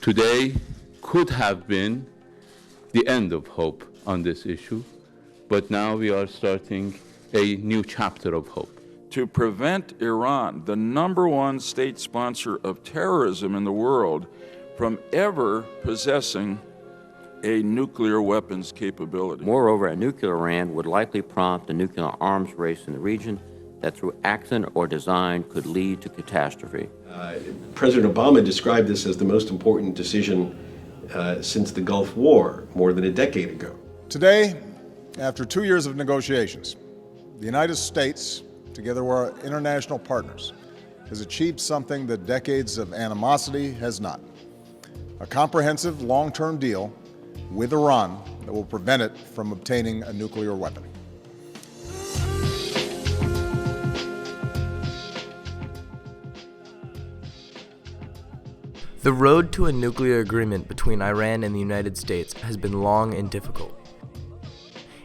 Today could have been the end of hope on this issue, but now we are starting a new chapter of hope. To prevent Iran, the #1 state sponsor of terrorism in the world, from ever possessing a nuclear weapons capability. Moreover, a nuclear Iran would likely prompt a nuclear arms race in the region that through accident or design could lead to catastrophe. President Obama described this as the most important decision since the Gulf War more than a decade ago. Today, after 2 years of negotiations, the United States, together with our international partners, has achieved something that decades of animosity has not. A comprehensive long-term deal with Iran that will prevent it from obtaining a nuclear weapon. The road to a nuclear agreement between Iran and the United States has been long and difficult.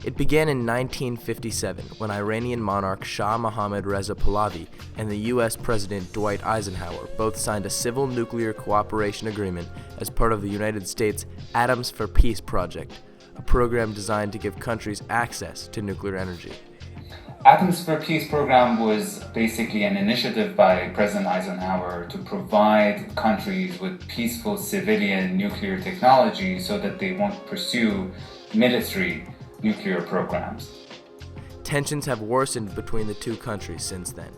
It began in 1957 when Iranian monarch Shah Mohammad Reza Pahlavi and the U.S. President Dwight Eisenhower both signed a civil nuclear cooperation agreement as part of the United States Atoms for Peace project, a program designed to give countries access to nuclear energy. Atoms for Peace program was basically an initiative by President Eisenhower to provide countries with peaceful civilian nuclear technology so that they won't pursue military nuclear programs. Tensions have worsened between the two countries since then.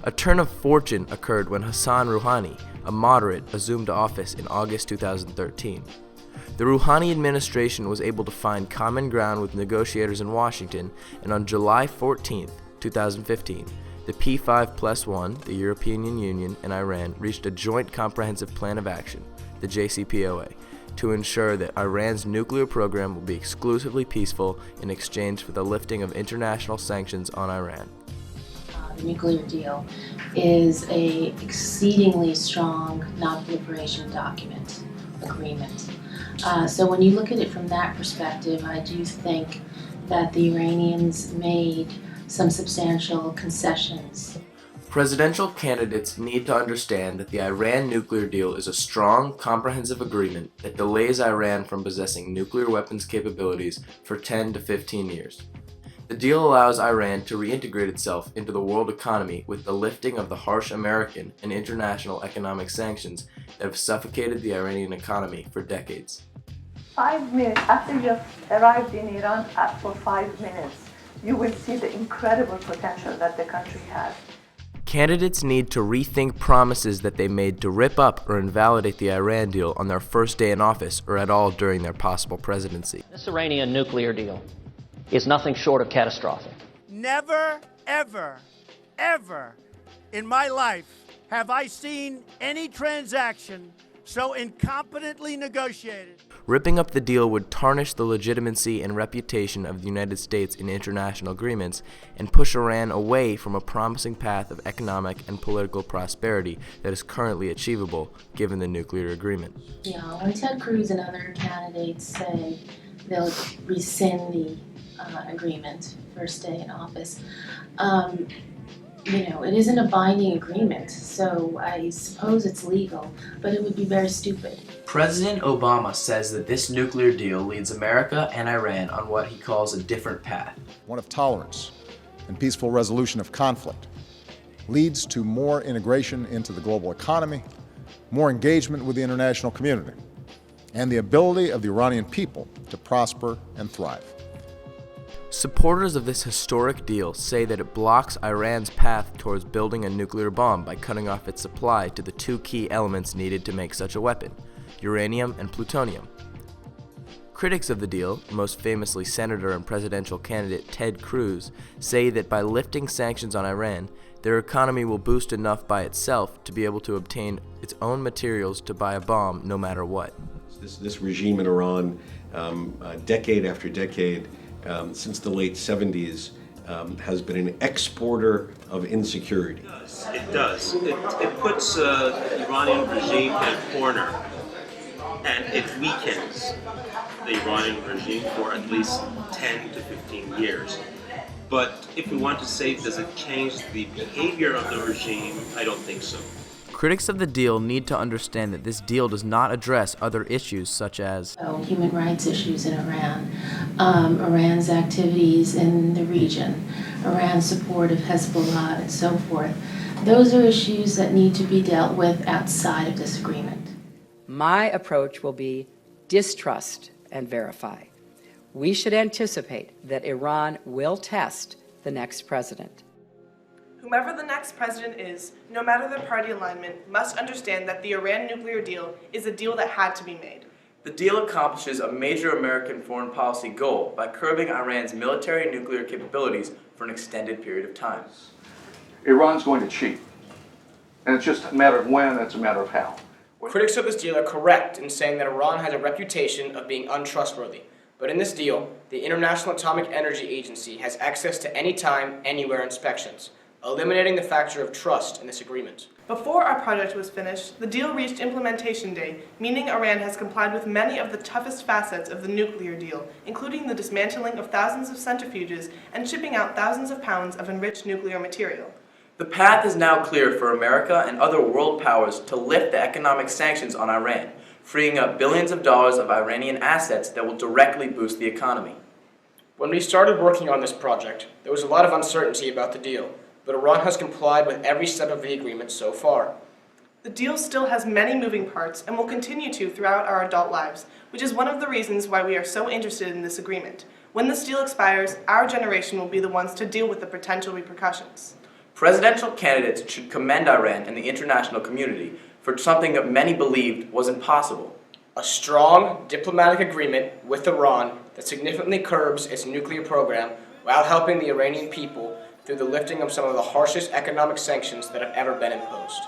A turn of fortune occurred when Hassan Rouhani, a moderate, assumed office in August 2013. The Rouhani administration was able to find common ground with negotiators in Washington, and on July 14, 2015, the P5+1, the European Union, and Iran reached a joint comprehensive plan of action, the JCPOA, to ensure that Iran's nuclear program will be exclusively peaceful in exchange for the lifting of international sanctions on Iran. The nuclear deal is an exceedingly strong non-proliferation agreement. So when you look at it from that perspective, I do think that the Iranians made some substantial concessions. Presidential candidates need to understand that the Iran nuclear deal is a strong, comprehensive agreement that delays Iran from possessing nuclear weapons capabilities for 10 to 15 years. The deal allows Iran to reintegrate itself into the world economy with the lifting of the harsh American and international economic sanctions that have suffocated the Iranian economy for decades. 5 minutes after you have arrived in Iran, for 5 minutes, you will see the incredible potential that the country has. Candidates need to rethink promises that they made to rip up or invalidate the Iran deal on their first day in office or at all during their possible presidency. This Iranian nuclear deal is nothing short of catastrophic. Never, ever, ever in my life have I seen any transaction so incompetently negotiated. Ripping up the deal would tarnish the legitimacy and reputation of the United States in international agreements and push Iran away from a promising path of economic and political prosperity that is currently achievable given the nuclear agreement. Yeah, when Ted Cruz and other candidates say they'll rescind the agreement first day in office, it isn't a binding agreement, so I suppose it's legal, but it would be very stupid. President Obama says that this nuclear deal leads America and Iran on what he calls a different path. One of tolerance and peaceful resolution of conflict, leads to more integration into the global economy, more engagement with the international community, and the ability of the Iranian people to prosper and thrive. Supporters of this historic deal say that it blocks Iran's path towards building a nuclear bomb by cutting off its supply to the two key elements needed to make such a weapon, uranium and plutonium. Critics of the deal, most famously Senator and presidential candidate Ted Cruz, say that by lifting sanctions on Iran, their economy will boost enough by itself to be able to obtain its own materials to buy a bomb no matter what. This regime in Iran, decade after decade, since the late 70s, has been an exporter of insecurity. It does. It puts the Iranian regime in a corner, and it weakens the Iranian regime for at least 10 to 15 years. But if we want to say, does it change the behavior of the regime? I don't think so. Critics of the deal need to understand that this deal does not address other issues such as human rights issues in Iran, Iran's activities in the region, Iran's support of Hezbollah, and so forth. Those are issues that need to be dealt with outside of this agreement. My approach will be distrust and verify. We should anticipate that Iran will test the next president. Whomever the next president is, no matter their party alignment, must understand that the Iran nuclear deal is a deal that had to be made. The deal accomplishes a major American foreign policy goal by curbing Iran's military and nuclear capabilities for an extended period of time. Iran's going to cheat. And it's just a matter of when, it's a matter of how. Critics of this deal are correct in saying that Iran has a reputation of being untrustworthy. But in this deal, the International Atomic Energy Agency has access to anytime, anywhere inspections, eliminating the factor of trust in this agreement. Before our project was finished, the deal reached implementation day, meaning Iran has complied with many of the toughest facets of the nuclear deal, including the dismantling of thousands of centrifuges and shipping out thousands of pounds of enriched nuclear material. The path is now clear for America and other world powers to lift the economic sanctions on Iran, freeing up billions of dollars of Iranian assets that will directly boost the economy. When we started working on this project, there was a lot of uncertainty about the deal, but Iran has complied with every step of the agreement so far. The deal still has many moving parts and will continue to throughout our adult lives, which is one of the reasons why we are so interested in this agreement. When this deal expires, our generation will be the ones to deal with the potential repercussions. Presidential candidates should commend Iran and the international community for something that many believed was impossible. A strong diplomatic agreement with Iran that significantly curbs its nuclear program while helping the Iranian people through the lifting of some of the harshest economic sanctions that have ever been imposed.